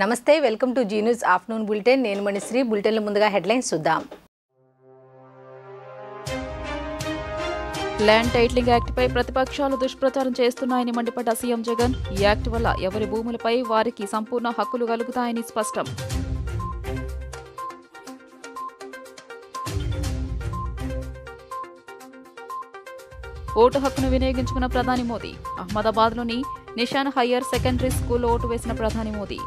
నమస్తే welcome to Zee News afternoon bulletin నేను మణిశ్రీ బులెటిన్ల ముందుగా హెడ్లైన్స్ చూద్దాం ల్యాండ్ టైటిలింగ్ యాక్ట్ పై ప్రతిపక్షాలు దుష్ప్రచారం చేస్తున్నాయని మండిపడ్డ సీఎం జగన్ ఈ యాక్ట్ వల్ల ఎవరి భూములపై వారికి సంపూర్ణ హక్కులు కలుగుతాయని స్పష్టం. ఓటు హక్కును వినియోగించుకున్న ప్రధాని మోదీ అహ్మదాబాద్లోని నిషాన్ హయ్యర్ సెకండరీ స్కూల్లో ఓటు వేసిన ప్రధాని మోదీ.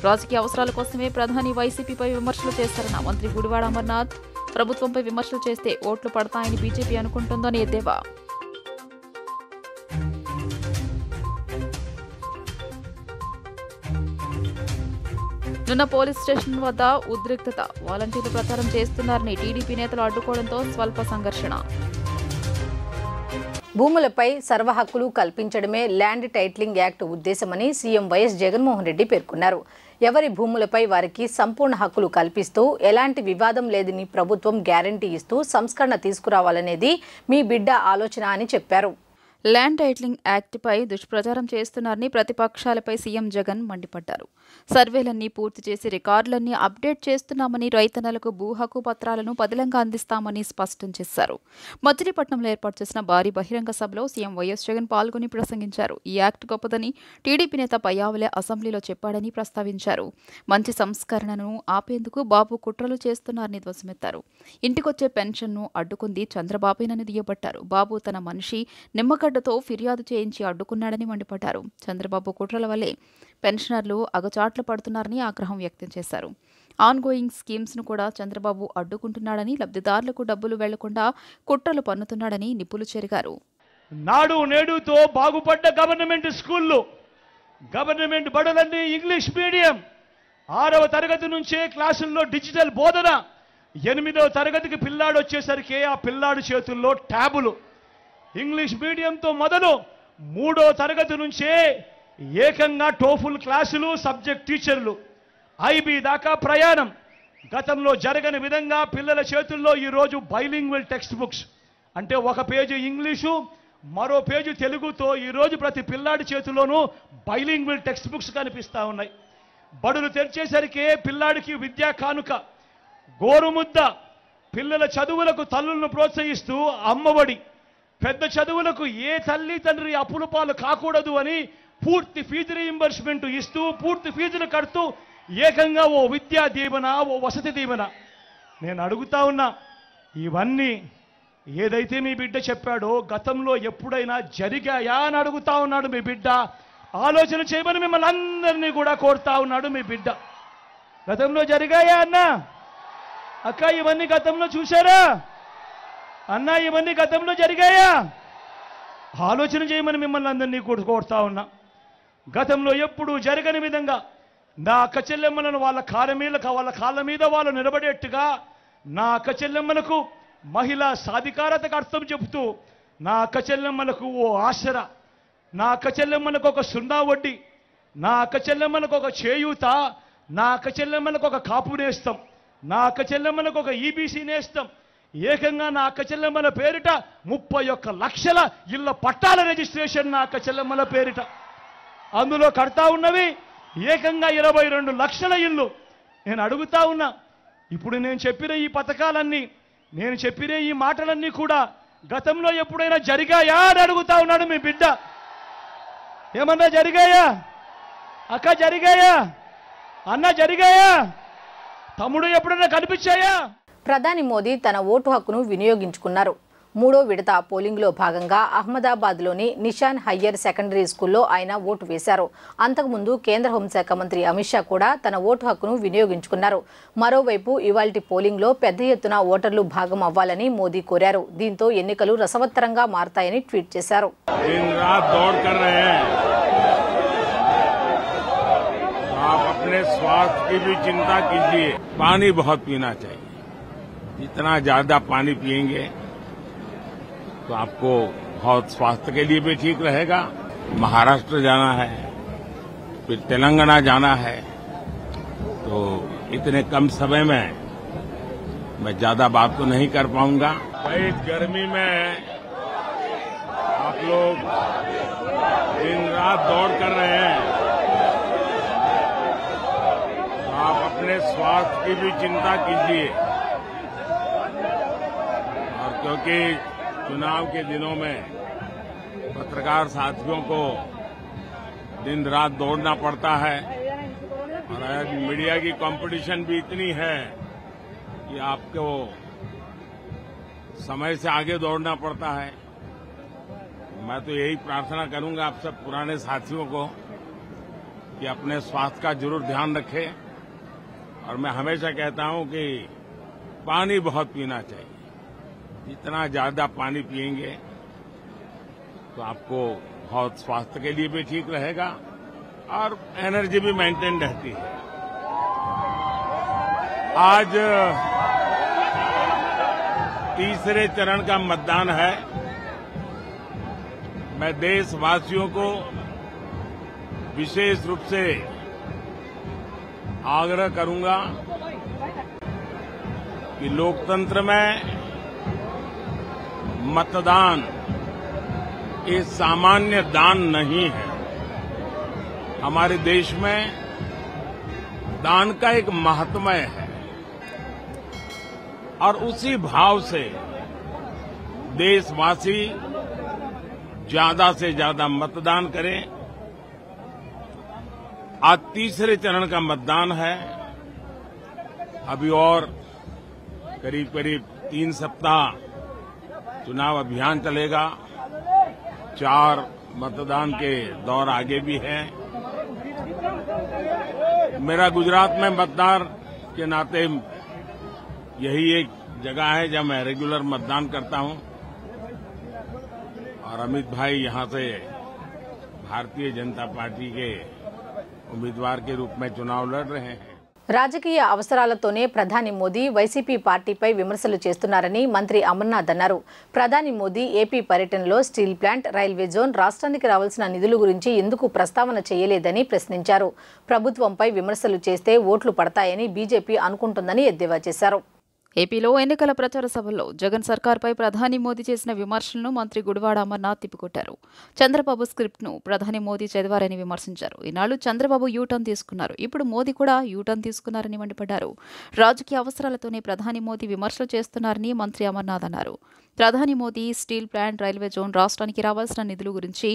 రాజకీయ అవసరాల కోసమే ప్రధాని వైసీపీపై విమర్శలు చేస్తారన్న మంత్రి గుడివాడ అమర్నాథ్. ప్రభుత్వంపై విమర్శలు చేస్తే ఓట్లు పడతాయని బీజేపీ అనుకుంటోందని ఎద్దేవా. నిన్న పోలీస్ స్టేషన్ వద్ద ఉద్రిక్తత, వాలంటీర్లు ప్రచారం చేస్తున్నారని టీడీపీ నేతలు అడ్డుకోవడంతో స్వల్ప సంఘర్షణ. భూములపై సర్వ హక్కులు కల్పించడమే ల్యాండ్ టైటిలింగ్ యాక్ట్ ఉద్దేశమని సీఎం వైఎస్ జగన్మోహన్ రెడ్డి పేర్కొన్నారు. ఎవరి భూములపై వారికి సంపూర్ణ హక్కులు కల్పిస్తూ ఎలాంటి వివాదం లేదని ప్రభుత్వం గ్యారంటీ ఇస్తూ సంస్కరణ తీసుకురావాలనేది మీ బిడ్డ ఆలోచన అని చెప్పారు. ల్యాండ్ టైటిలింగ్ యాక్ట్పై దుష్ప్రచారం చేస్తున్నారని ప్రతిపక్షాలపై సీఎం జగన్ మండిపడ్డారు. సర్వేలన్నీ పూర్తి చేసి రికార్డులన్నీ అప్డేట్ చేస్తున్నామని, రైతన్నలకు భూ హక్కు పత్రాలను పదిలంగా అందిస్తామని స్పష్టం చేశారు. మచిలీపట్నంలో ఏర్పాటు చేసిన భారీ బహిరంగ సభలో సీఎం వైఎస్ జగన్ పాల్గొని ప్రసంగించారు. ఈ యాక్ట్ గొప్పదని టీడీపీ నేత పయ్యావులే అసెంబ్లీలో చెప్పాడని ప్రస్తావించారు. మంచి సంస్కరణను ఆపేందుకు బాబు కుట్రలు చేస్తున్నారని ధ్వసమెత్తారు. ఇంటికొచ్చే పెన్షన్ను అడ్డుకుంది చంద్రబాబేనని దుయ్యబట్టారు. బాబు తన మనిషి నిమ్మగడ్డతో ఫిర్యాదు చేయించి అడ్డుకున్నాడని మండిపడ్డారు. చంద్రబాబు కుట్రల వల్లే పెన్షనర్లు అగచాట్లు పడుతున్నారని ఆగ్రహం వ్యక్తం చేశారు. ఆన్ గోయింగ్ స్కీమ్స్ ను కూడా చంద్రబాబు అడ్డుకుంటున్నాడని, లబ్ధిదారులకు డబ్బులు వెళ్లకుండా కుట్రలు పన్నుతున్నాడని నిప్పులు చెరిగారు. నాడు నేడుతో బాగుపడ్డ గవర్నమెంట్ స్కూళ్ళు, గవర్నమెంట్ బడులన్నీ ఇంగ్లీష్ మీడియం, 6వ తరగతి నుంచే క్లాసుల్లో డిజిటల్ బోధన, 8వ తరగతికి పిల్లాడు వచ్చేసరికి ఆ పిల్లాడు చేతుల్లో ట్యాబులు. ఇంగ్లీష్ మీడియంతో మొదలు 3వ తరగతి నుంచే ఏకంగా టోఫుల్ క్లాసులు, సబ్జెక్ట్ టీచర్లు, ఐబీ దాకా ప్రయాణం. గతంలో జరగని విధంగా పిల్లల చేతుల్లో ఈరోజు బైలింగ్వల్ టెక్స్ట్ బుక్స్, అంటే ఒక పేజీ ఇంగ్లీషు మరో పేజీ తెలుగుతో ఈరోజు ప్రతి పిల్లాడి చేతిలోనూ బైలింగ్వల్ టెక్స్ట్ బుక్స్ కనిపిస్తూ ఉన్నాయి. బడులు తెరిచేసరికి పిల్లాడికి విద్యా కానుక, గోరుముద్ద, పిల్లల చదువులకు తల్లులను ప్రోత్సహిస్తూ అమ్మఒడి, పెద్ద చదువులకు ఏ తల్లి తండ్రి అప్పుల పాలు కాకూడదు అని పూర్తి ఫీజు రీయింబర్స్మెంట్ ఇస్తూ, పూర్తి ఫీజులు కడుతూ ఏకంగా ఓ విద్యా దీవెన, ఓ వసతి దీవెన. నేను అడుగుతా ఉన్నా, ఇవన్నీ ఏదైతే మీ బిడ్డ చెప్పాడో గతంలో ఎప్పుడైనా జరిగాయా అని అడుగుతా ఉన్నాడు మీ బిడ్డ. ఆలోచన చేయమని మిమ్మల్ని అందరినీ కూడా కోరుతా ఉన్నాడు మీ బిడ్డ. గతంలో జరిగాయా అన్నా? అక్క ఇవన్నీ గతంలో చూశారా అన్నా? ఇవన్నీ గతంలో జరిగాయా? ఆలోచన చేయమని మిమ్మల్ని అందరినీ కోరుతా ఉన్నా. గతంలో ఎప్పుడు జరగని విధంగా నా అక్క చెల్లెమ్మలను వాళ్ళ కాళ్ళ మీద వాళ్ళు నిలబడేట్టుగా, నా అక్క చెల్లెమ్మలకు మహిళా సాధికారతకు అర్థం చెబుతూ, నా అక్క చెల్లెమ్మలకు ఓ ఆసరా, నా అక్క చెల్లెమ్మలకు ఒక సున్నా వడ్డీ, నా అక్క చెల్లెమ్మలకు ఒక చేయూత, నా అక్క చెల్లెమ్మలకు ఒక కాపు నేస్తం, నా అక్క చెల్లెమ్మలకు ఒక ఈబీసీ నేస్తం, ఏకంగా నా అక్క చెల్లెమ్మల పేరిట 31 లక్షల ఇళ్ల పట్టాల రిజిస్ట్రేషన్ నా అక్క చెల్లెమ్మల పేరిట. అందులో కడతా ఉన్నవి ఏకంగా 22 లక్షల ఇల్లు. నేను అడుగుతా ఉన్నా, ఇప్పుడు నేను చెప్పిన ఈ పథకాలన్నీ, నేను చెప్పిన ఈ మాటలన్నీ కూడా గతంలో ఎప్పుడైనా జరిగాయా అని అడుగుతా ఉన్నాడు మీ బిడ్డ. ఏమన్నా జరిగాయా? అక్క జరిగాయా? అన్న జరిగాయా? తమ్ముడు ఎప్పుడైనా కనిపించాయా? ప్రధాని మోదీ తన ఓటు హక్కును వినియోగించుకున్నారు. 3వ విడత పోలింగ్లో భాగంగా అహ్మదాబాద్లోని నిషాన్ హయ్యర్ సెకండరీ స్కూల్లో ఆయన ఓటు వేశారు. అంతకుముందు కేంద్ర హోంశాఖ మంత్రి అమిత్ షా కూడా తన ఓటు హక్కును వినియోగించుకున్నారు. మరోవైపు ఇవాల్టి పోలింగ్లో పెద్ద ఎత్తున ఓటర్లు భాగం అవ్వాలని మోదీ కోరారు. దీంతో ఎన్నికలు రసవత్తరంగా మారతాయని ట్వీట్ చేశారు. जितना ज्यादा पानी पिएंगे तो आपको बहुत स्वास्थ्य के लिए भी ठीक रहेगा. महाराष्ट्र जाना है, फिर तेलंगाना जाना है, तो इतने कम समय में मैं ज्यादा बात तो नहीं कर पाऊंगा. भाई गर्मी में आप लोग दिन रात दौड़ कर रहे हैं, तो आप अपने स्वास्थ्य की भी चिंता कीजिए। और क्योंकि चुनाव के दिनों में पत्रकार साथियों को दिन रात दौड़ना पड़ता है, और आज मीडिया की कंपटीशन भी इतनी है कि आपको समय से आगे दौड़ना पड़ता है। मैं तो यही प्रार्थना करूंगा आप सब पुराने साथियों को कि अपने स्वास्थ्य का जरूर ध्यान रखें। और मैं हमेशा कहता हूं कि पानी बहुत पीना चाहिए। जितना ज्यादा पानी पिएंगे तो आपको बहुत स्वास्थ्य के लिए भी ठीक रहेगा और एनर्जी भी मेंटेन रहती है। आज तीसरे चरण का मतदान है। मैं देशवासियों को विशेष रूप से आग्रह करूंगा कि लोकतंत्र में मतदान ये सामान्य दान नहीं है। हमारे देश में दान का एक महात्म्य है, और उसी भाव से देशवासी ज्यादा से ज्यादा मतदान करें। आज तीसरे चरण का मतदान है। अभी और करीब करीब 3 सप्ताह चुनाव अभियान चलेगा। 4 मतदान के दौर आगे भी है। मेरा गुजरात में मतदान के नाते यही एक जगह है जहां मैं रेगुलर मतदान करता हूं, और अमित भाई यहां से भारतीय जनता पार्टी के उम्मीदवार के रूप में चुनाव लड़ रहे हैं। రాజకీయ అవసరాలతోనే ప్రధాని మోదీ వైసీపీ పార్టీపై విమర్శలు చేస్తున్నారని మంత్రి అమర్నాథ్ అన్నారు. ప్రధాని మోదీ ఏపీ పర్యటనలో స్టీల్ ప్లాంట్, రైల్వే జోన్, రాష్ట్రానికి రావాల్సిన నిధుల గురించి ఎందుకు ప్రస్తావన చేయలేదని ప్రశ్నించారు. ప్రభుత్వంపై విమర్శలు చేస్తే ఓట్లు పడతాయని బీజేపీ అనుకుంటుందని ఎద్దేవా చేశారు. ఏపీలో ఎన్నికల ప్రచార సభల్లో జగన్ సర్కార్పై ప్రధాని మోదీ చేసిన విమర్శలను మంత్రి గుడివాడ అమర్నాథ్ తిప్పికొట్టారు. చంద్రబాబు స్క్రిప్ట్ను ప్రధాని మోదీ చదివారని విమర్శించారు. ఈనాడు చంద్రబాబు యూటర్న్ తీసుకున్నారు, ఇప్పుడు మోదీ కూడా యూటర్న్ తీసుకున్నారని మండిపడ్డారు. రాజకీయ అవసరాలతోనే ప్రధాని మోదీ విమర్శలు చేస్తున్నారని మంత్రి అమర్నాథ్ అన్నారు. ప్రధాని Modi steel plant, railway zone, రాష్ట్రానికి రావాల్సిన నిధుల గురించి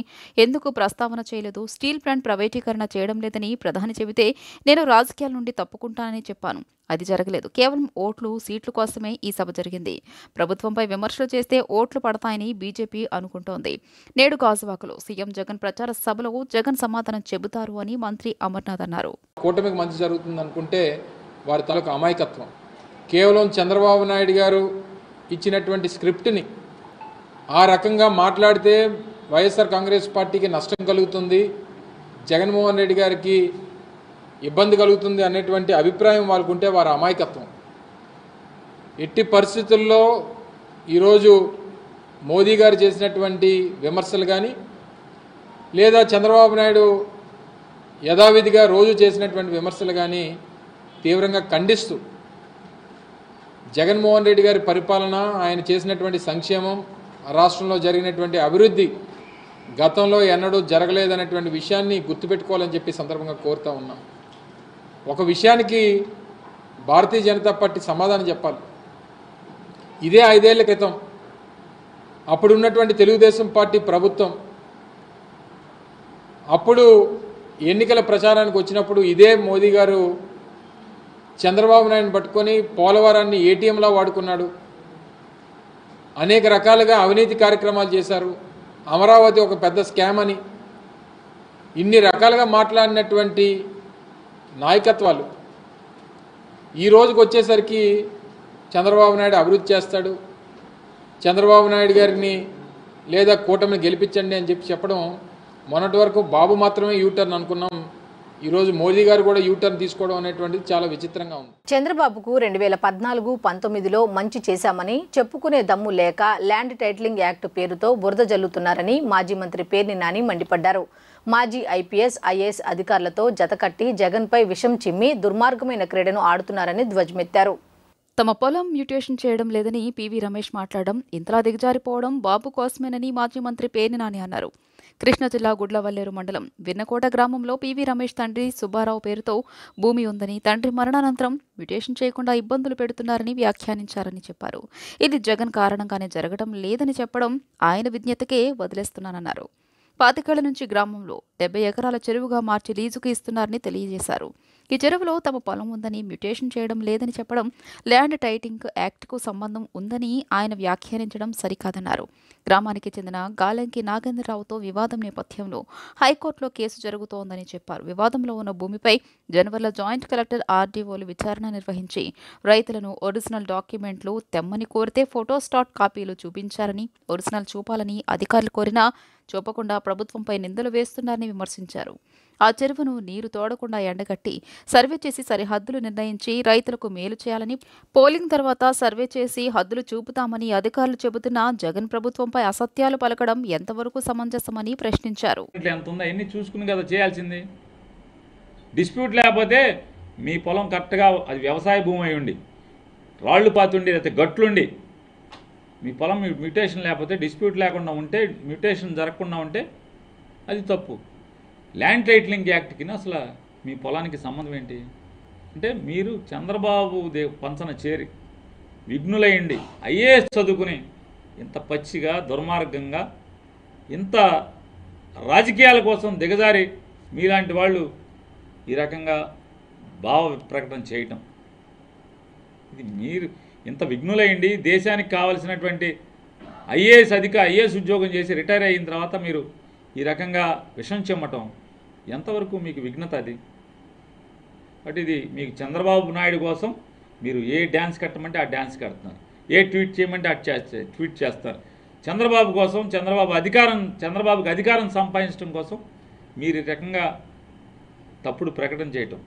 ఎందుకు ప్రస్తావన చేయలేదు? స్టీల్ ప్లాంట్ ప్రైవేటీకరణ చేయడం లేదని ప్రధాని చెబితే నేను రాజకీయాల నుండి తప్పుకుంటానని చెప్పాను. అది జరగలేదు. కేవలం ఓట్లు, సీట్ల కోసమే ఈ సభ జరిగింది. ప్రభుత్వంపై విమర్శలు చేస్తే ఓట్లు పడతాయని బీజేపీ అనుకుంటోంది. నేడు గాజువాకలో సీఎం జగన్ ప్రచార సభలో జగన్ సమాధానం చెబుతారు అని మంత్రి అమర్నాథ్ అన్నారు. కూటమికి మంచి జరుగుతుంది అనుకుంటే వారి తాలూకు అమాయకత్వం. కేవలం చంద్రబాబు నాయుడు గారు ఇచ్చినటువంటి స్క్రిప్ట్ని ఆ రకంగా మాట్లాడితే వైఎస్ఆర్ కాంగ్రెస్ పార్టీకి నష్టం కలుగుతుంది, జగన్మోహన్ రెడ్డి గారికి ఇబ్బంది కలుగుతుంది అనేటువంటి అభిప్రాయం వాళ్ళకుంటే వారి అమాయకత్వం. ఎట్టి పరిస్థితుల్లో ఈరోజు మోదీ గారు చేసినటువంటి విమర్శలు కానీ, లేదా చంద్రబాబు నాయుడు యథావిధిగా రోజు చేసినటువంటి విమర్శలు కానీ తీవ్రంగా ఖండిస్తూ జగన్మోహన్ రెడ్డి గారి పరిపాలన, ఆయన చేసినటువంటి సంక్షేమం, రాష్ట్రంలో జరిగినటువంటి అభివృద్ధి గతంలో ఎన్నడూ జరగలేదనేటువంటి విషయాన్ని గుర్తుపెట్టుకోవాలని చెప్పి సందర్భంగా కోరుతా ఉన్నాం. ఒక విషయానికి భారతీయ జనతా పార్టీ సమాధానం చెప్పాలి. ఇదే 5 ఏళ్ల క్రితం అప్పుడున్నటువంటి తెలుగుదేశం పార్టీ ప్రభుత్వం అప్పుడు ఎన్నికల ప్రచారానికి వచ్చినప్పుడు ఇదే మోదీ గారు చంద్రబాబు నాయుడుని పట్టుకొని పోలవరాన్ని ఏటీఎంలా వాడుకున్నాడు, అనేక రకాలుగా అవినీతి కార్యక్రమాలు చేశారు, అమరావతి ఒక పెద్ద స్కామ్ అని ఇన్ని రకాలుగా మాట్లాడినటువంటి నాయకత్వాలు ఈ రోజుకి వచ్చేసరికి చంద్రబాబు నాయుడు అభివృద్ధి చేస్తాడు, చంద్రబాబు నాయుడు గారిని లేదా కూటమిని గెలిపించండి అని చెప్పడం, మొన్నటి వరకు బాబు మాత్రమే యూటర్న్ అనుకున్నాం, ఈరోజు మోదీ గారు కూడా యూటర్న్ తీసుకోవడం అనేటువంటిది చాలా విచిత్రంగా ఉంది. చంద్రబాబుకు 2014-19లో మంచి చేశామని చెప్పుకునే దమ్ము లేక ల్యాండ్ టైటిలింగ్ యాక్ట్ పేరుతో బురద జల్లుతున్నారని మాజీ మంత్రి పేర్ని నాని మండిపడ్డారు. మాజీ ఐపీఎస్, ఐఏఎస్ అధికారులతో జతకట్టి జగన్పై విషం చిమ్మి దుర్మార్గమైన క్రీడను ఆడుతున్నారని ధ్వజమెత్తారు. తమ పొలం మ్యూటేషన్ చేయడం లేదని పివి రమేష్ మాట్లాడడం, ఇంతలా దిగజారిపోవడం బాబు కోసమేనని మాజీ మంత్రి పేర్ని నాని అన్నారు. కృష్ణా జిల్లా గుడ్లవల్లేరు మండలం విన్నకోట గ్రామంలో పివి రమేష్ తండ్రి సుబ్బారావు పేరుతో భూమి ఉందని, తండ్రి మరణానంతరం మ్యూటేషన్ చేయకుండా ఇబ్బందులు పెడుతున్నారని వ్యాఖ్యానించారని చెప్పారు. ఇది జగన్ కారణంగానే జరగడం లేదని చెప్పడం ఆయన విజ్ఞతకే వదిలేస్తున్నానన్నారు. 25 ఏళ్ల నుంచి గ్రామంలో 70 ఎకరాల చెరువుగా మార్చి లీజుకు ఇస్తున్నారని తెలియజేశారు. ఈ చెరువులో తమ పొలం ఉందని, మ్యూటేషన్ చేయడం లేదని చెప్పడం, ల్యాండ్ టైటింగ్ యాక్ట్కు సంబంధం ఉందని ఆయన వ్యాఖ్యానించడం సరికాదన్నారు. గ్రామానికి చెందిన గాలంకి నాగేంద్రరావుతో వివాదం నేపథ్యంలో హైకోర్టులో కేసు జరుగుతోందని చెప్పారు. వివాదంలో ఉన్న భూమిపై జనవరిలో జాయింట్ కలెక్టర్ ఆర్డీఓలు విచారణ నిర్వహించి రైతులను ఒరిజినల్ డాక్యుమెంట్లు తెమ్మని కోరితే ఫోటోస్టాట్ కాపీలు చూపించారని, ఒరిజినల్ చూపాలని అధికారులు కోరినా చూపకుండా ప్రభుత్వంపై నిందలు వేస్తున్నారని విమర్శించారు. ఆ చెరువును నీరు తోడకుండా ఎండగట్టి సర్వే చేసి సరిహద్దులు నిర్ణయించి రైతులకు మేలు చేయాలని, పోలింగ్ తర్వాత సర్వే చేసి హద్దులు చూపుతామని అధికారులు చెబుతున్నా జగన్ ప్రభుత్వంపై అసత్యాలు పలకడం ఎంతవరకు సమంజసమని ప్రశ్నించారు. ఎన్ని చూసుకుని కదా చేయాల్సింది. డిస్ప్యూట్ లేకపోతే మీ పొలం కరెక్ట్గా అది వ్యవసాయ భూమి అయి ఉండి, రాళ్లు పాతుండి, లేకపోతే గట్లుండి, మీ పొలం మ్యూటేషన్ లేకపోతే, డిస్ప్యూట్ లేకుండా ఉంటే, మ్యూటేషన్ జరగకుండా ఉంటే అది తప్పు. ల్యాండ్ టైటిలింగ్ యాక్ట్కి అసలు మీ పొలానికి సంబంధం ఏంటి అంటే, మీరు చంద్రబాబు పంచన చేరి విఘ్నులయ్యండి ఐఏఎస్ చదువుకుని ఇంత పచ్చిగా, దుర్మార్గంగా, ఇంత రాజకీయాల కోసం దిగజారి మీలాంటి వాళ్ళు ఈ రకంగా భావ ప్రకటన చేయటం, ఇది మీరు ఇంత విఘ్నులయ్యండి దేశానికి కావాల్సినటువంటి ఐఏఎస్ ఉద్యోగం చేసి రిటైర్ అయిన తర్వాత మీరు ఈ రకంగా విషం చెమ్మటం ఎంతవరకు మీకు విఘ్నత అది. బట్ ఇది మీకు చంద్రబాబు నాయుడు కోసం మీరు ఏ డ్యాన్స్ కట్టమంటే ఆ డ్యాన్స్ కడుతున్నారు, ఏ ట్వీట్ చేయమంటే అటు ట్వీట్ చేస్తారు. చంద్రబాబు కోసం, చంద్రబాబుకి అధికారం సంపాదించడం కోసం మీరు ఈ రకంగా తప్పుడు ప్రకటన చేయటం,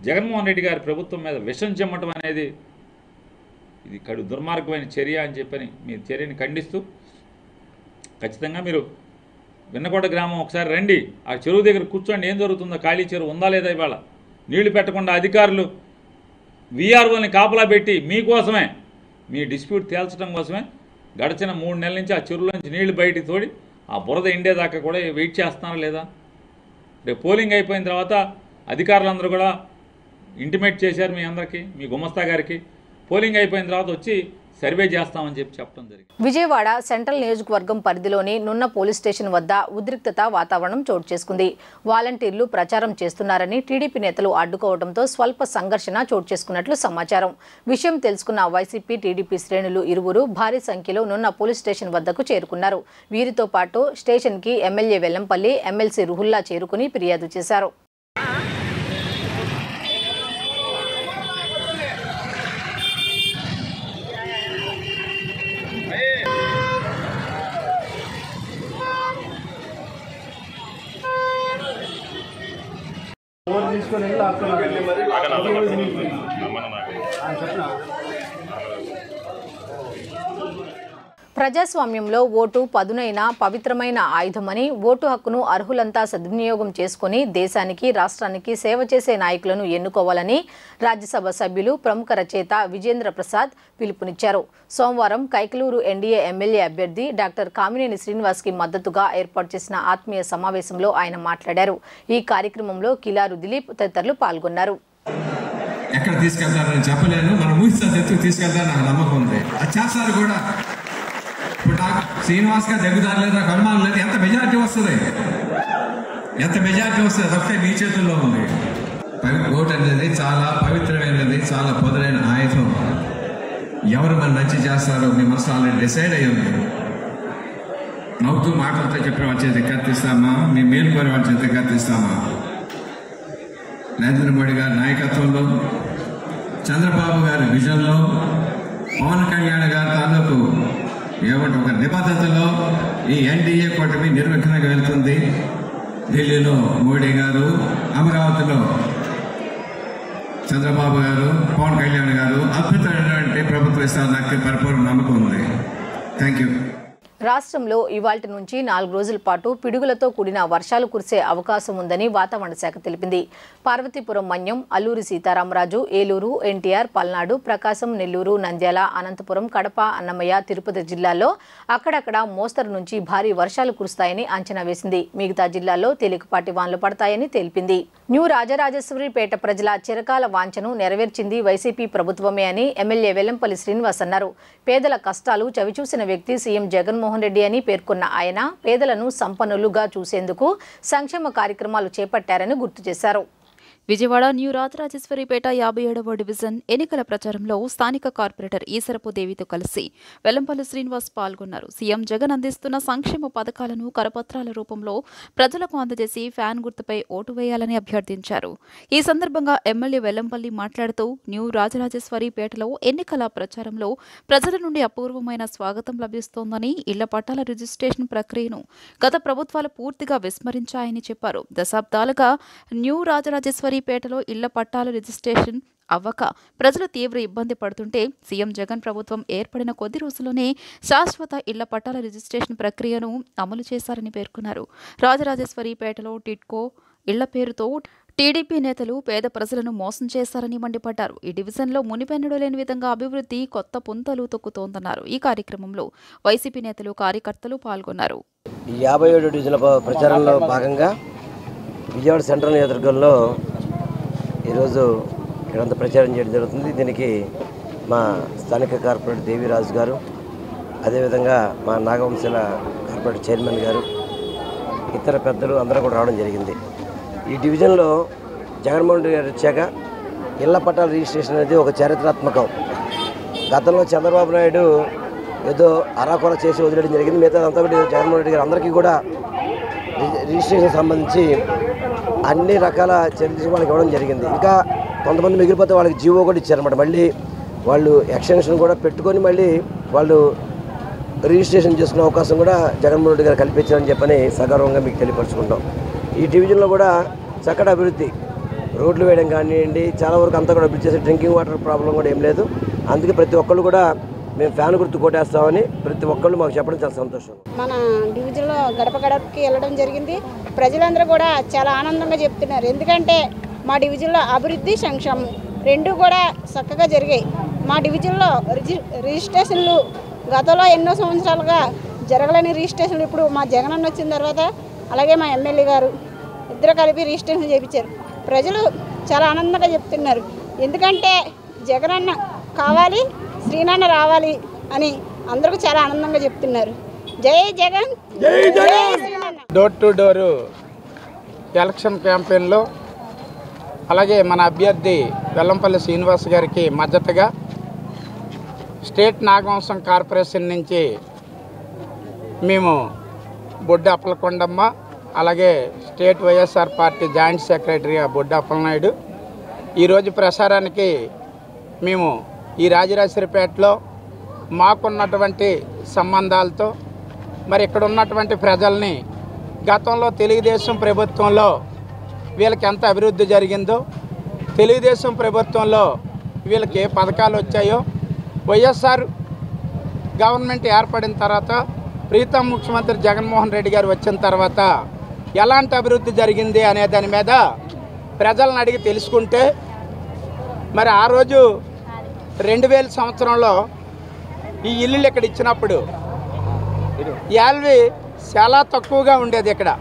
జగన్మోహన్ రెడ్డి గారి ప్రభుత్వం మీద విషం చెమ్మటం అనేది ఇది కడు దుర్మార్గమైన చర్య అని చెప్పని మీ చర్యని ఖండిస్తూ, ఖచ్చితంగా మీరు విన్నకోట గ్రామం ఒకసారి రండి, ఆ చెరువు దగ్గర కూర్చోండి, ఏం జరుగుతుందో, ఖాళీ చెరువు ఉందా లేదా, ఇవాళ నీళ్లు పెట్టకుండా అధికారులు వీఆర్ఓని కాపలా పెట్టి మీకోసమే, మీ డిస్ప్యూట్ తేల్చడం కోసమే గడిచిన 3 నెలల నుంచి ఆ చెరువుల నుంచి నీళ్లు బయటికి తోడి ఆ బురద ఎండేదాకా కూడా వెయిట్ చేస్తున్నారా లేదా. రేపు పోలింగ్ అయిపోయిన తర్వాత అధికారులందరూ కూడా ఇంటిమేట్ చేశారు మీ అందరికీ, మీ గుమస్తా గారికి, పోలింగ్ అయిపోయిన తర్వాత వచ్చి సర్వే చేస్తామని చెప్పడం జరిగింది. విజయవాడ సెంట్రల్ నియోజకవర్గం పరిధిలోని నున్న పోలీస్ స్టేషన్ వద్ద ఉద్రిక్తత వాతావరణం చోటు చేసుకుంది. వాలంటీర్లు ప్రచారం చేస్తున్నారని టీడీపీ నేతలు అడ్డుకోవడంతో స్వల్ప సంఘర్షణ చోటు చేసుకున్నట్లు సమాచారం. విషయం తెలుసుకున్న వైసీపీ, టీడీపీ శ్రేణులు ఇరువురు భారీ సంఖ్యలో నున్న పోలీస్ స్టేషన్ వద్దకు చేరుకున్నారు. వీరితో పాటు స్టేషన్కి ఎమ్మెల్యే వెల్లంపల్లి, ఎమ్మెల్సీ రుహుల్లా చేరుకుని ఫిర్యాదు చేశారు. ప్రజాస్వామ్యంలో ఓటు పదునైన పవిత్రమైన ఆయుధమని, ఓటు హక్కును అర్హులంతా సద్వినియోగం చేసుకుని దేశానికి, రాష్ట్రానికి సేవ చేసే నాయకులను ఎన్నుకోవాలని రాజ్యసభ సభ్యులు, ప్రముఖ రచయిత విజేంద్ర ప్రసాద్ పిలుపునిచ్చారు. సోమవారం కైకలూరు ఎన్డీఏ ఎమ్మెల్యే అభ్యర్థి డాక్టర్ కామినేని శ్రీనివాస్కి మద్దతుగా ఏర్పాటు చేసిన ఆత్మీయ సమావేశంలో ఆయన మాట్లాడారు. ఈ కార్యక్రమంలో కిలారు దిలీప్ తదితరులు పాల్గొన్నారు. ఎక్కడ తీసుకెళ్తారని చెప్పలేను, మనం ఊహిస్తే తీసుకెళ్తారు, నాకు నమ్మకం ఉంది. అది చేస్తారు కూడా. ఇప్పుడు నాకు శ్రీనివాస్ గారు దగ్గుదారు లేదా, అనుమానం లేదు. ఎంత మెజారిటీ వస్తుంది అదొక్కటే మీ చేతుల్లో ఉంది. ఓటు అనేది చాలా పవిత్రమైనది, చాలా పొదలైన ఆయుధం. ఎవరు మన మంచి చేస్తారో మీ మనసు ఆల్రెడీ డిసైడ్ అయ్యి ఉంది. నవ్వుతూ మాటలతో చెప్పిన వాళ్ళ చేతి కత్తిస్తామా, మీ మేలు కోరే వాళ్ళ చేతి కత్తిస్తామా? నరేంద్ర మోడీ గారి నాయకత్వంలో, చంద్రబాబు గారి విజన్లో, పవన్ కళ్యాణ్ గారి తాలూకు ఏమంటే ఒక నిబద్ధతలో ఈ ఎన్డీఏ కూటమి నిర్విఘ్నంగా వెళ్తుంది. ఢిల్లీలో మోడీ గారు, అమరావతిలో చంద్రబాబు గారు, పవన్ కళ్యాణ్ గారు అద్భుతమైనటువంటి ప్రభుత్వం ఇస్తారు. నాకు పరిపూర్ణ నమ్మకం ఉంది. Thank you. రాష్ట్రంలో ఇవాల్టి నుంచి 4 రోజుల పాటు పిడుగులతో కూడిన వర్షాలు కురిసే అవకాశం ఉందని వాతావరణ శాఖ తెలిపింది. పార్వతీపురం, మన్యం, అల్లూరి సీతారామరాజు, ఏలూరు, ఎన్టీఆర్, పల్నాడు, ప్రకాశం, నెల్లూరు, నంద్యాల, అనంతపురం, కడప, అన్నమయ్య, తిరుపతి జిల్లాల్లో అక్కడక్కడ మోస్తరు నుంచి భారీ వర్షాలు కురుస్తాయని అంచనా వేసింది. మిగతా జిల్లాల్లో తేలికపాటి వానలు పడతాయని తెలిపింది. న్యూ రాజరాజేశ్వరిపేట ప్రజల చిరకాల వాంఛను నెరవేర్చింది వైసీపీ ప్రభుత్వమే అని ఎమ్మెల్యే వెల్లంపల్లి శ్రీనివాస్ అన్నారు. పేదల కష్టాలు చవిచూసిన వ్యక్తి సీఎం జగన్మోహన్ రెడ్డి అని పేర్కొన్న ఆయన పేదలను సంపన్నులుగా చూసేందుకు సంక్షేమ కార్యక్రమాలు చేపట్టారని గుర్తు చేశారు. విజయవాడ న్యూ రాజరాజేశ్వరిపేట 57వ డివిజన్ ఎన్నికల ప్రచారంలో స్థానిక కార్పొరేటర్ ఈసరపు దేవితో కలిసి వెల్లంపల్లి శ్రీనివాస్ పాల్గొన్నారు. సీఎం జగన్ అందిస్తున్న సంక్షేమ పథకాలను కరపత్రాల రూపంలో ప్రజలకు అందజేసి ఫ్యాన్ గుర్తుపై ఓటు వేయాలని అభ్యర్థించారు. ఈ సందర్భంగా ఎమ్మెల్యే వెల్లంపల్లి మాట్లాడుతూ న్యూ రాజరాజేశ్వరిపేటలో ఎన్నికల ప్రచారంలో ప్రజల నుండి అపూర్వమైన స్వాగతం లభిస్తోందని, ఇళ్ల పట్టాల రిజిస్ట్రేషన్ ప్రక్రియను గత ప్రభుత్వాలు పూర్తిగా విస్మరించాయని చెప్పారు. దశాబ్దాలుగా న్యూ రాజరాజేశ్వరిపేటలో ఇళ్ల పట్టాల రిజిస్ట్రేషన్ అవ్వక ప్రజలు తీవ్ర ఇబ్బంది పడుతుంటే సీఎం జగన్ ప్రభుత్వం ఏర్పడిన కొద్ది రోజుల్లోనే శాశ్వత ఇళ్ల పట్టాల రిజిస్ట్రేషన్ ప్రక్రియను అమలు చేశారని పేర్కొన్నారు. రాజరాజేశ్వరిపేటలో టిడ్కో ఇళ్ల పేరుతో టీడీపీ నేతలు పేద ప్రజలను మోసం చేశారని మండిపడ్డారు. ఈ డివిజన్లో మునిపెన్నడూ లేని విధంగా అభివృద్ధి కొత్త పుంతలు తొక్కుతోందన్నారు. ఈ కార్యక్రమంలో వైసీపీ నేతలు, కార్యకర్తలు పాల్గొన్నారు. 57 డివిజన్ల ప్రచారంలో భాగంగా విజయవాడ సెంట్రల్ నియోజకవర్గంలో ఈరోజు ఇక్కడంతా ప్రచారం చేయడం జరుగుతుంది. దీనికి మా స్థానిక కార్పొరేటర్ దేవిరాజు గారు, అదేవిధంగా మా నాగవంశల కార్పొరేటర్ చైర్మన్ గారు, ఇతర పెద్దలు అందరూ కూడా రావడం జరిగింది. ఈ డివిజన్లో జగన్మోహన్ రెడ్డి గారు వచ్చాక ఇళ్ల పట్టాల రిజిస్ట్రేషన్ అనేది ఒక చారిత్రాత్మకం. గతంలో చంద్రబాబు నాయుడు ఏదో అరాకొర చేసి వదిలేయడం జరిగింది. మిగతా అంతా కూడా జగన్మోహన్ రెడ్డి గారు అందరికీ కూడా రిజిస్ట్రేషన్ సంబంధించి అన్ని రకాల చర్యలు వాళ్ళకి ఇవ్వడం జరిగింది. ఇంకా కొంతమంది మిగిలిపోతే వాళ్ళకి జీవో కూడా ఇచ్చారన్నమాట. మళ్ళీ వాళ్ళు ఎక్స్టెన్షన్ కూడా పెట్టుకొని మళ్ళీ వాళ్ళు రిజిస్ట్రేషన్ చేసుకునే అవకాశం కూడా జగన్మోహన్ రెడ్డి గారు కల్పించారని చెప్పని సగర్వంగా మీకు తెలియపరుచుకుంటాం. ఈ డివిజన్లో కూడా చక్కటి అభివృద్ధి, రోడ్లు వేయడం కానివ్వండి, చాలా వరకు అంతా కూడా అభివృద్ధి చేసి డ్రింకింగ్ వాటర్ ప్రాబ్లం కూడా ఏం లేదు. అందుకే ప్రతి ఒక్కళ్ళు కూడా మేము ఫ్యాన్ గుర్తు కొట్టేస్తామని ప్రతి ఒక్కళ్ళు మాకు చెప్పడం చాలా సంతోషం. మన డివిజన్లో గడప గడపకి వెళ్ళడం జరిగింది. ప్రజలందరూ కూడా చాలా ఆనందంగా చెప్తున్నారు. ఎందుకంటే మా డివిజన్లో అభివృద్ధి, సంక్షేమం రెండు కూడా చక్కగా జరిగాయి. మా డివిజన్లో రిజిస్ట్రేషన్లు గతంలో ఎన్నో సంవత్సరాలుగా జరగలేని రిజిస్ట్రేషన్లు ఇప్పుడు మా జగనన్న వచ్చిన తర్వాత, అలాగే మా ఎమ్మెల్యే గారు ఇద్దరు కలిపి రిజిస్ట్రేషన్ చేయించారు. ప్రజలు చాలా ఆనందంగా చెప్తున్నారు. ఎందుకంటే జగనన్న కావాలి, శ్రీనాన్న రావాలి అని అందరూ చాలా ఆనందంగా చెప్తున్నారు. జై జగన్, జై శ్రీనాన్న. డోర్ టు డోరు ఎలక్షన్ క్యాంపెయిన్లో అలాగే మన అభ్యర్థి వెల్లంపల్లి శ్రీనివాస్ గారికి మద్దతుగా స్టేట్ నాగవంశం కార్పొరేషన్ నుంచి మేము బొడ్డు అప్పలకొండమ్మ, అలాగే స్టేట్ వైఎస్ఆర్ పార్టీ జాయింట్ సెక్రటరీగా బొడ్డు అప్పలనాయుడు ఈరోజు ప్రసారానికి మేము ఈ రాజరాజేశ్వరిపేటలో మాకున్నటువంటి సంబంధాలతో మరి ఇక్కడ ఉన్నటువంటి ప్రజల్ని గతంలో తెలుగుదేశం ప్రభుత్వంలో వీళ్ళకి ఎంత అభివృద్ధి జరిగిందో, తెలుగుదేశం ప్రభుత్వంలో వీళ్ళకి ఏ పథకాలు వచ్చాయో, వైఎస్ఆర్ గవర్నమెంట్ ఏర్పడిన తర్వాత ప్రీతం ముఖ్యమంత్రి జగన్మోహన్ రెడ్డి గారు వచ్చిన తర్వాత ఎలాంటి అభివృద్ధి జరిగింది అనే దాని మీద ప్రజలను అడిగి తెలుసుకుంటే మరి ఆ రోజు 2000 సంవత్సరంలో ఈ ఇల్లులు ఇక్కడ ఇచ్చినప్పుడు యాల్వి చాలా తక్కువగా ఉండేది. ఇక్కడ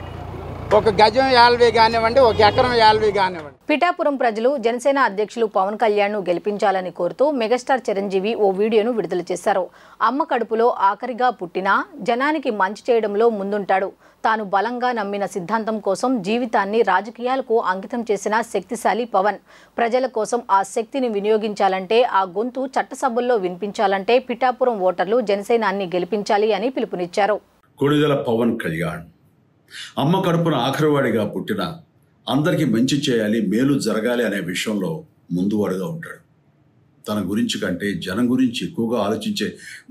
ఒక గజం యాల్వి కానివ్వండి, ఒక ఎకరం యాల్వి కానివ్వండి. పిఠాపురం ప్రజలు జనసేన అధ్యక్షులు పవన్ కళ్యాణ్ ను గెలిపించాలని కోరుతూ మెగాస్టార్ చిరంజీవి ఓ వీడియోను విడుదల చేశారు. అమ్మ కడుపులో ఆఖరిగా పుట్టినా జనానికి మంచి చేయడంలో ముందుంటాడు. తాను బలంగా నమ్మిన సిద్ధాంతం కోసం జీవితాన్ని రాజకీయాలకు అంకితం చేసిన శక్తిశాలి పవన్. ప్రజల కోసం ఆ శక్తిని వినియోగించాలంటే, ఆ గొంతు చట్టసభల్లో వినిపించాలంటే పిఠాపురం ఓటర్లు జనసేనాన్ని గెలిపించాలి అని పిలుపునిచ్చారు. కొణిదెల పవన్ కళ్యాణ్ అమ్మ కడుపున ఆఖరివాడిగా పుట్టిన అందరికీ మంచి చేయాలి, మేలు జరగాలి అనే విషయంలో ముందువాడుగా ఉంటాడు. తన గురించి కంటే జనం గురించి ఎక్కువగా ఆలోచించే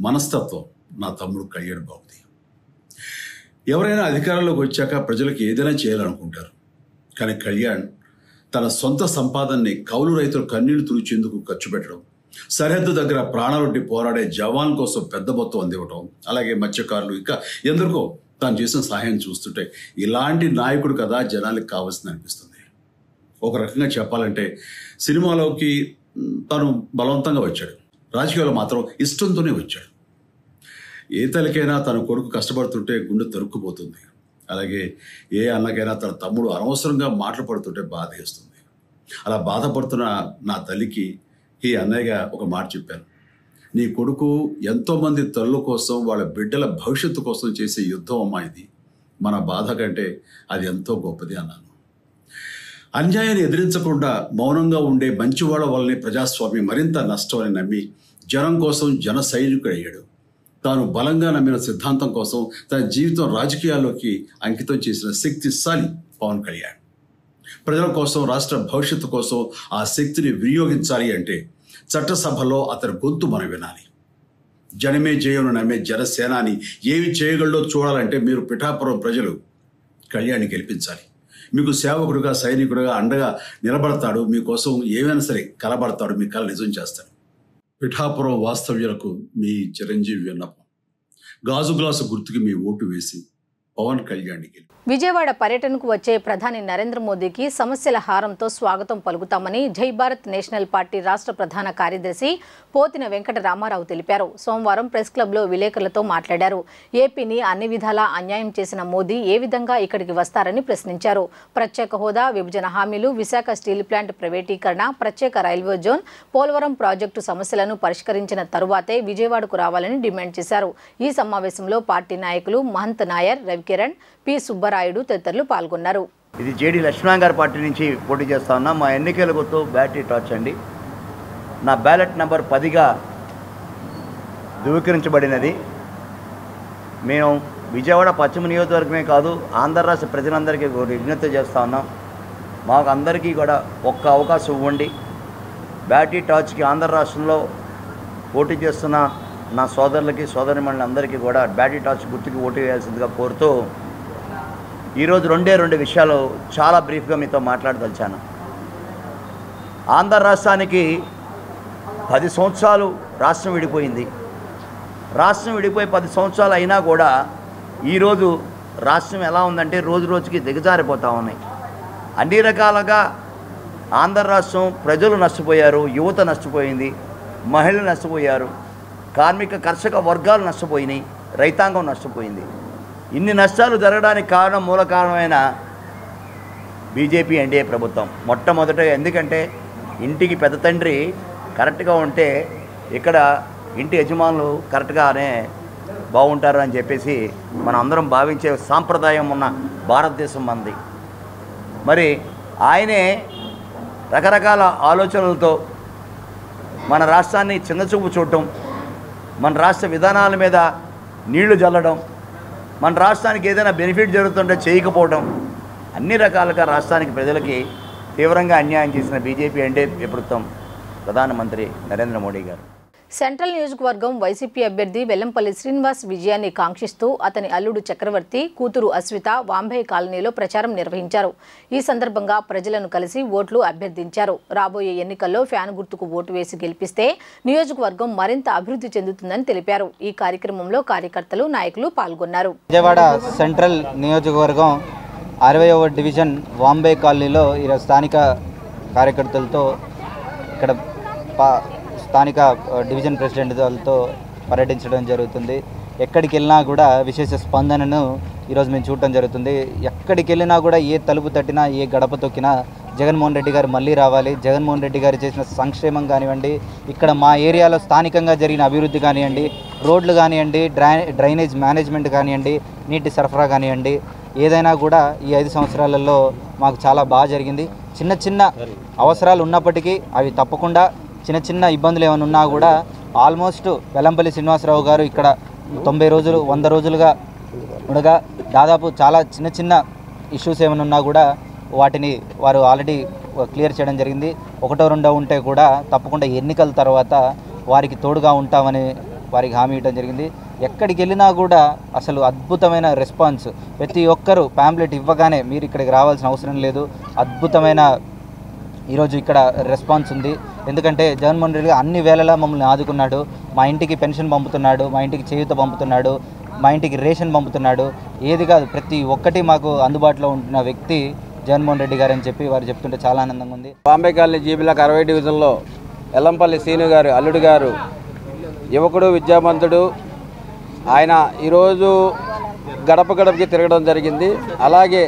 మనస్తత్వం నా తమ్ముడు కళ్యాణ్ బాబుది. ఎవరైనా అధికారంలోకి వచ్చాక ప్రజలకు ఏదైనా చేయాలనుకుంటారు. కానీ కళ్యాణ్ తన సొంత సంపాదనని కౌలు రైతుల కన్నీళ్లు తుడిచేందుకు ఖర్చు పెట్టడం సరిహద్దు దగ్గర ప్రాణాలొడ్డి పోరాడే జవాన్ కోసం పెద్ద మొత్తం అందివ్వటం, అలాగే మత్స్యకారులు ఇంకా ఎందరికో తాను చేసిన సహాయం చూస్తుంటే ఇలాంటి నాయకుడు కదా జనానికి కావాల్సింది అనిపిస్తుంది. ఒక రకంగా చెప్పాలంటే సినిమాలోకి తను బలవంతంగా వచ్చాడు, రాజకీయాల్లో మాత్రం ఇష్టంతోనే వచ్చాడు. ఏ తల్లికైనా తన కొడుకు కష్టపడుతుంటే గుండె తరుక్కుపోతుంది. అలాగే ఏ అన్నకైనా తన తమ్ముడు అనవసరంగా మాటలు పడుతుంటే బాధ వేస్తుంది. అలా బాధపడుతున్న నా తల్లికి ఈ అన్నయ్యగా ఒక మాట చెప్పాను. నీ కొడుకు ఎంతోమంది తల్లుల కోసం, వాళ్ళ బిడ్డల భవిష్యత్తు కోసం చేసే యుద్ధం అమ్మా ఇది. మన బాధ కంటే అది ఎంతో గొప్పది అన్నాను. అన్యాయాన్ని ఎదిరించకుండా మౌనంగా ఉండే మంచివాళ్ళ వల్లనే ప్రజాస్వామ్యం మరింత నష్టం అని నమ్మి జనం కోసం జన సైనికుడు అయ్యాడు. తాను బలంగా నమ్మిన సిద్ధాంతం కోసం తన జీవితం రాజకీయాల్లోకి అంకితం చేసిన శక్తిశాలి పవన్ కళ్యాణ్. ప్రజల కోసం, రాష్ట్ర భవిష్యత్తు కోసం ఆ శక్తిని వినియోగించాలి అంటే చట్టసభలో అతని గొంతు మనం వినాలి. జనమే జయను నమ్మే జనసేనాని ఏమి చేయగలడో చూడాలంటే మీరు పిఠాపురం ప్రజలు కళ్యాణ్ని గెలిపించాలి. మీకు సేవకుడుగా, సైనికుడుగా అండగా నిలబడతాడు. మీకోసం ఏమైనా సరే కలబడతాడు, మీ కళ నిజం చేస్తాడు. పిఠాపురం వాస్తవ్యులకు మీ చిరంజీవి విన్నపం. గాజు గ్లాసు గుర్తుకి మీ ఓటు వేసి పవన్ కళ్యాణ్కి. విజయవాడ పర్యటనకు వచ్చే ప్రధాని నరేంద్ర మోదీకి సమస్యల హారంతో స్వాగతం పలుకుతామని జై భారత్ నేషనల్ పార్టీ రాష్ట్ర ప్రధాన కార్యదర్శి పోతిన వెంకట రామారావు తెలిపారు. సోమవారం ప్రెస్ క్లబ్లో విలేకరులతో మాట్లాడారు. ఏపీని అన్ని విధాలా అన్యాయం చేసిన మోదీ ఏ విధంగా ఇక్కడికి వస్తారని ప్రశ్నించారు. ప్రత్యేక హోదా, విభజన హామీలు, విశాఖ స్టీల్ ప్లాంట్ ప్రైవేటీకరణ, ప్రత్యేక రైల్వే జోన్, పోలవరం ప్రాజెక్టు సమస్యలను పరిష్కరించిన తరువాతే విజయవాడకు రావాలని డిమాండ్ చేశారు. ఈ సమావేశంలో పార్టీ నాయకులు మహంత్ నాయర్, రవికిరణ్, పి సుబ్బరాయుడు తదితరులు పాల్గొన్నారు. ఇది జేడి లక్ష్మణ్ గారి పార్టీ నుంచి పోటీ చేస్తా ఉన్నా. మా ఎన్నికల గుర్తు బ్యాటరీ టార్చ్ అండి. నా బ్యాలెట్ నెంబర్ 10గా ధృవీకరించబడినది. మేము విజయవాడ పశ్చిమ నియోజకవర్గమే కాదు, ఆంధ్ర రాష్ట్ర ప్రజలందరికీ విజ్ఞప్తి చేస్తూ ఉన్నాం. మాకు అందరికీ కూడా ఒక్క అవకాశం ఇవ్వండి. బ్యాటరీ టార్చ్కి ఆంధ్ర రాష్ట్రంలో పోటీ చేస్తున్న నా సోదరులకి, సోదరిమణులందరికీ కూడా బ్యాటరీ టార్చ్ గుర్తుకి ఓటు వేయాల్సిందిగా కోరుతూ ఈరోజు రెండు విషయాలు చాలా బ్రీఫ్గా మీతో మాట్లాడదలిచాను. ఆంధ్ర రాష్ట్రానికి 10 సంవత్సరాలు రాష్ట్రం విడిపోయింది. రాష్ట్రం విడిపోయి 10 సంవత్సరాలు అయినా కూడా ఈరోజు రాష్ట్రం ఎలా ఉందంటే రోజు రోజుకి దిగజారిపోతూ ఉన్నాయి. అన్ని రకాలుగా ఆంధ్ర రాష్ట్రం ప్రజలు నష్టపోయారు, యువత నష్టపోయింది, మహిళలు నష్టపోయారు, కార్మిక కర్షక వర్గాలు నష్టపోయినాయి, రైతాంగం నష్టపోయింది. ఇన్ని నష్టాలు జరగడానికి మూల కారణమైన బీజేపీ ఎన్డీఏ ప్రభుత్వం. మొట్టమొదటగా ఎందుకంటే ఇంటికి పెద్ద తండ్రి కరెక్ట్గా ఉంటే ఇక్కడ ఇంటి యజమానులు కరెక్ట్గానే బాగుంటారు అని చెప్పేసి మనం అందరం భావించే సాంప్రదాయం ఉన్న భారతదేశం మనది. మరి ఆయనే రకరకాల ఆలోచనలతో మన రాష్ట్రాన్ని చిన్నచూపు చూడటం, మన రాష్ట్ర విధానాల మీద నీళ్లు జల్లడం, మన రాష్ట్రానికి ఏదైనా బెనిఫిట్ జరుగుతుంటే చేయకపోవడం, అన్ని రకాలుగా రాష్ట్రానికి ప్రజలకి తీవ్రంగా అన్యాయం చేసిన బీజేపీ ఎన్డీఏ ప్రభుత్వం, ప్రధానమంత్రి నరేంద్ర మోడీ గారు. సెంట్రల్ నియోజకవర్గం వైసీపీ అభ్యర్థి వెల్లంపల్లి శ్రీనివాస్ విజయాన్ని కాంక్షిస్తూ అతని అల్లుడు చక్రవర్తి, కూతురు అశ్విత వాంబే కాలనీలో ప్రచారం నిర్వహించారు. ఈ సందర్భంగా ప్రజలను కలిసి ఓట్లు అభ్యర్థించారు. రాబోయే ఎన్నికల్లో ఫ్యాన్ గుర్తుకు ఓటు వేసి గెలిపిస్తే నియోజకవర్గం మరింత అభివృద్ధి చెందుతుందని తెలిపారు. ఈ కార్యక్రమంలో కార్యకర్తలు, నాయకులు పాల్గొన్నారు. విజయవాడ సెంట్రల్ నియోజకవర్గం 60వ డివిజన్ వాంబే కాలనీలో ఈరోజు స్థానిక కార్యకర్తలతో ఇక్కడ స్థానిక డివిజన్ ప్రెసిడెంట్లతో పర్యటించడం జరుగుతుంది. ఎక్కడికి వెళ్ళినా కూడా విశేష స్పందనను ఈరోజు మేము చూడటం జరుగుతుంది. ఎక్కడికి వెళ్ళినా కూడా ఏ తలుపు తట్టినా, ఏ గడప తొక్కినా జగన్మోహన్ రెడ్డి గారు మళ్ళీ రావాలి, జగన్మోహన్ రెడ్డి గారు చేసిన సంక్షేమం కానివ్వండి, ఇక్కడ మా ఏరియాలో స్థానికంగా జరిగిన అభివృద్ధి కానివ్వండి, రోడ్లు కానివ్వండి, డ్రైనేజ్ మేనేజ్మెంట్ కానివ్వండి, నీటి సరఫరా కానివ్వండి, ఏదైనా కూడా ఈ 5 సంవత్సరాలలో మాకు చాలా బాగా జరిగింది. చిన్న చిన్న అవసరాలు ఉన్నప్పటికీ అవి తప్పకుండా, చిన్న చిన్న ఇబ్బందులు ఏమైనా ఉన్నా కూడా ఆల్మోస్ట్ వెల్లంపల్లి శ్రీనివాసరావు గారు ఇక్కడ 90 రోజులు 100 రోజులుగా ఉండగా దాదాపు చాలా చిన్న చిన్న ఇష్యూస్ ఏమైనా ఉన్నా కూడా వాటిని వారు ఆల్రెడీ క్లియర్ చేయడం జరిగింది. 1, 2 ఉంటే కూడా తప్పకుండా ఎన్నికల తర్వాత వారికి తోడుగా ఉంటామని వారికి హామీ ఇవ్వడం జరిగింది. ఎక్కడికి వెళ్ళినా కూడా అసలు అద్భుతమైన రెస్పాన్స్. ప్రతి ఒక్కరూ ప్యాంప్లెట్ ఇవ్వగానే మీరు ఇక్కడికి రావాల్సిన అవసరం లేదు, అద్భుతమైన ఈరోజు ఇక్కడ రెస్పాన్స్ ఉంది. ఎందుకంటే జగన్మోహన్ రెడ్డి గారు అన్ని వేళలా మమ్మల్ని ఆదుకున్నాడు. మా ఇంటికి పెన్షన్ పంపుతున్నాడు, మా ఇంటికి చేయూత పంపుతున్నాడు, మా ఇంటికి రేషన్ పంపుతున్నాడు. ఏది కాదు ప్రతి ఒక్కటి మాకు అందుబాటులో ఉంటున్న వ్యక్తి జగన్మోహన్ రెడ్డి గారు అని చెప్పి వారు చెప్తుంటే చాలా ఆనందంగా ఉంది. బాంబే కాలనీ జీబీలాక్ 60 డివిజన్లో ఎల్లంపల్లి సీను గారు అల్లుడు గారు యువకుడు, విద్యావంతుడు. ఆయన ఈరోజు గడప గడపకి తిరగడం జరిగింది. అలాగే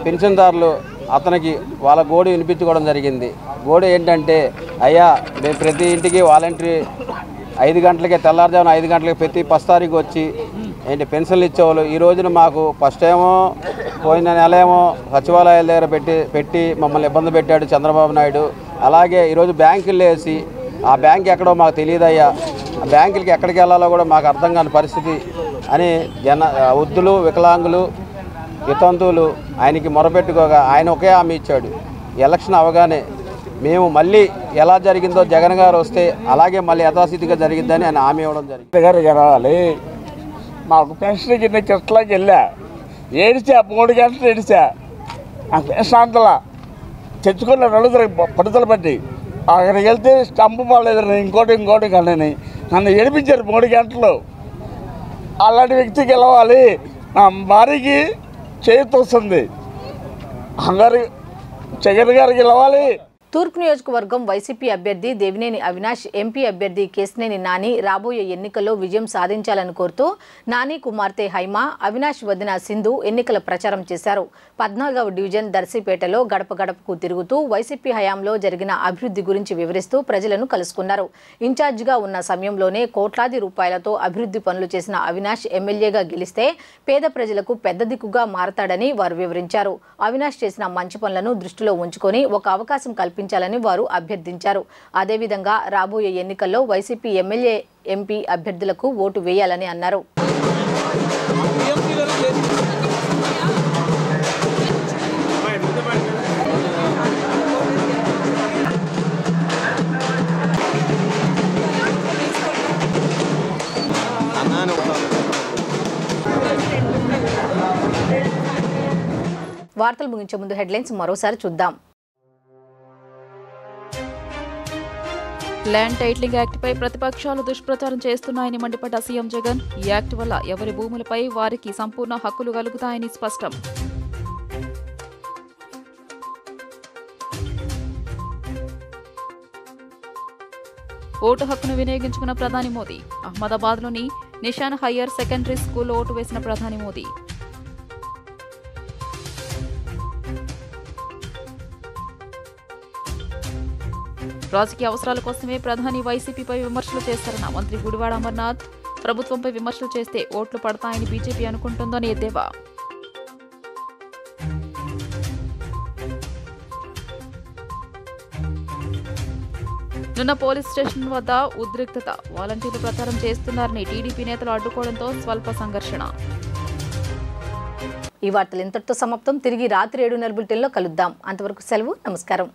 పెన్షన్దారులు అతనికి వాళ్ళ గోడు వినిపించుకోవడం జరిగింది. గోడు ఏంటంటే, అయ్యా మేము ప్రతి ఇంటికి వాలంటరీ 5 గంటలకే, తెల్లారుజామున 5 గంటలకి ప్రతి 10 తారీఖు వచ్చి పెన్షన్లు ఇచ్చేవాళ్ళు. ఈ రోజున మాకు ఫస్ట్ ఏమో పోయిన నెల ఏమో సచివాలయాల దగ్గర పెట్టి మమ్మల్ని ఇబ్బంది పెట్టాడు చంద్రబాబు నాయుడు. అలాగే ఈరోజు బ్యాంకులు వేసి ఆ బ్యాంక్ ఎక్కడో మాకు తెలియదయ్యా, ఆ బ్యాంకులకి ఎక్కడికి వెళ్ళాలో కూడా మాకు అర్థం కాని పరిస్థితి అని వృద్ధులు, వికలాంగులు, వితంతువులు ఆయనకి మొరపెట్టుకోగా ఆయన ఒకే హామీ ఇచ్చాడు, ఎలక్షన్ అవగానే మేము మళ్ళీ ఎలా జరిగిందో జగన్ గారు వస్తే అలాగే మళ్ళీ యథాస్థితిగా జరిగిద్దని ఆయన హామీ ఇవ్వడం జరిగింది. మాకు పెన్షన్ కింద చెట్లకి వెళ్ళా, ఏడిచా 3 గంటలు ఏడిచా. నాకు పెన్షన్ అంతలా తెచ్చుకున్న 2 పడుదల పట్టి అక్కడికి వెళ్తే స్టంపు బాగాలేదు, ఇంకోటి కానీ నన్ను ఏడిపించారు 3 గంటలు. అలాంటి వ్యక్తికి గెలవాలి. నా భార్యకి చేతి వస్తుంది, అందరు జగన్ గారికి గెలవాలి. తూర్పు నియోజకవర్గం వైసీపీ అభ్యర్థి దేవినేని అవినాష్, ఎంపీ అభ్యర్థి కేశినేని నాని రాబోయే ఎన్నికల్లో విజయం సాధించాలని కోరుతూ నాని కుమార్తె హైమా, అవినాష్ వదిన సింధు ఎన్నికల ప్రచారం చేశారు. 14వ డివిజన్ దర్శిపేటలో గడప గడపకు తిరుగుతూ వైసీపీ హయాంలో జరిగిన అభివృద్ధి గురించి వివరిస్తూ ప్రజలను కలుసుకున్నారు. ఇన్ఛార్జిగా ఉన్న సమయంలోనే కోట్లాది రూపాయలతో అభివృద్ధి పనులు చేసిన అవినాష్ ఎమ్మెల్యేగా గెలిస్తే పేద ప్రజలకు పెద్ద దిక్కుగా మారతాడని వారు వివరించారు. అవినాష్ చేసిన మంచి పనులను దృష్టిలో ఉంచుకొని ఒక అవకాశం కల్పించాలని వారు అభ్యర్థించారు. అదేవిధంగా రాబోయే ఎన్నికల్లో వైసీపీ ఎమ్మెల్యే, ఎంపీ అభ్యర్థులకు ఓటు వేయాలని అన్నారు. వార్తలు ముగించే ముందు హెడ్లైన్స్ మరోసారి చూద్దాం. ల్యాండ్ టైటిలింగ్ యాక్ట్పై ప్రతిపక్షాలు దుష్ప్రచారం చేస్తున్నాయని మండిపడ్డ సీఎం జగన్, ఈ యాక్ట్ వల్ల ఎవరి భూములపై వారికి సంపూర్ణ హక్కులు కలుగుతాయని స్పష్టం. ఓటు హక్కును వినియోగించుకున్న ప్రధాని మోదీ, అహ్మదాబాద్లోని నిషాన్ హయ్యర్ సెకండరీ స్కూల్లో ఓటు వేసిన ప్రధాని మోదీ. రాజకీయ అవసరాల కోసమే ప్రధాని వైసీపీపై విమర్శలు చేస్తారన్న మంత్రి గుడివాడ అమర్నాథ్, ప్రభుత్వంపై విమర్శలు చేస్తే ఓట్లు పడతాయని బీజేపీ అనుకుంటుందని ఎద్దేవా. నిన్న పోలీస్ స్టేషన్ వద్ద ఉద్రిక్తత, వాలంటీర్లు ప్రచారం చేస్తున్నారని టీడీపీ నేతలు అడ్డుకోవడంతో స్వల్ప సంఘర్షణ. ఈ వార్తలు ఇంతటితో సమాప్తం. తిరిగి రాత్రి 7:30 బులెటిన్లో కలుద్దాం. అంతవరకు సెలవు, నమస్కారం.